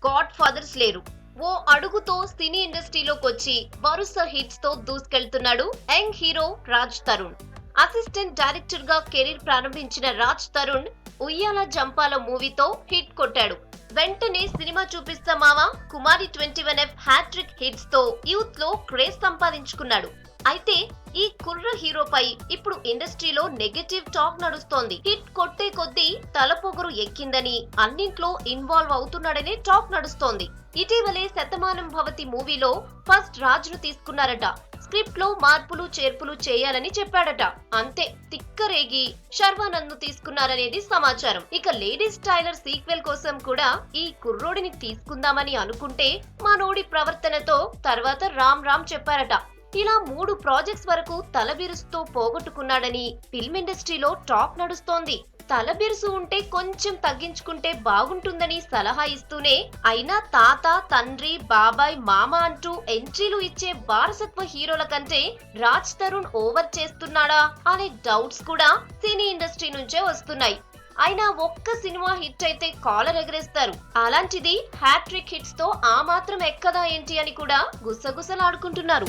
God fathers లేరు. ఓ అడుగుతో సినీ ఇండస్ట్రీలోకొచ్చి వరుస hits తో దూసుకెళ్తున్నాడు young hero Raj Tarun. Assistant director గా కెరీర్ ప్రారంభించిన రాజ్ తరుణ్ ఉయ్యాల జంపాల మూవీతో హిట్ కొట్టాడు. వెంటనే సినిమా చూపిస్తా మావా, కుమారి 21F హ్యాట్రిక్ హిట్స్ తో యూత్ లో క్రేజ్ సంపాదించుకున్నాడు. అయితే ఈ కుర్ర హీరోపై ఇప్పుడు ఇండస్ట్రీలో నెగటివ్ టాక్ నడుస్తోంది. హిట్ కొట్టే కొద్దీ తలపొగరు ఎక్కిందని, అన్నింట్లో ఇన్వాల్వ్ అవుతున్నాడనే టాక్ నడుస్తోంది. ఇటీవలే శతమానం భవతి మూవీలో ఫస్ట్ రాజ్ ను తీసుకున్నారట. స్క్రిప్ట్ లో మార్పులు చేర్పులు చేయాలని చెప్పాడట. అంతే తిక్కరేగి శర్వానంద్ ను తీసుకున్నారనేది సమాచారం. ఇక లేడీస్ టైలర్ సీక్వెల్ కోసం కూడా ఈ కుర్రోడిని తీసుకుందామని అనుకుంటే మనోడి ప్రవర్తనతో తర్వాత రామ్ రామ్ చెప్పారట. ఇలా 3 ప్రాజెక్ట్స్ వరకు తలబిరుస్తూ పోగొట్టుకున్నాడని ఫిల్మ్ ఇండస్ట్రీలో టాక్ నడుస్తోంది. తలబిరుసు ఉంటే కొంచెం తగ్గించుకుంటే బాగుంటుందని సలహా ఇస్తూనే అయినా తాత, తండ్రి, బాబాయ్, మామ అంటూ ఎంట్రీలు ఇచ్చే వారసత్వ హీరోల కంటే రాజ్ తరుణ్ ఓవర్ చేస్తున్నాడా అనే డౌట్స్ కూడా సినీ ఇండస్ట్రీ నుంచే వస్తున్నాయి. అయినా ఒక్క సినిమా హిట్ అయితే కాలర్ ఎగరేస్తారు. అలాంటిది హ్యాట్రిక్ హిట్స్ తో ఆ మాత్రం ఎక్కదా ఏంటి అని కూడా గుసగుసలాడుకుంటున్నారు.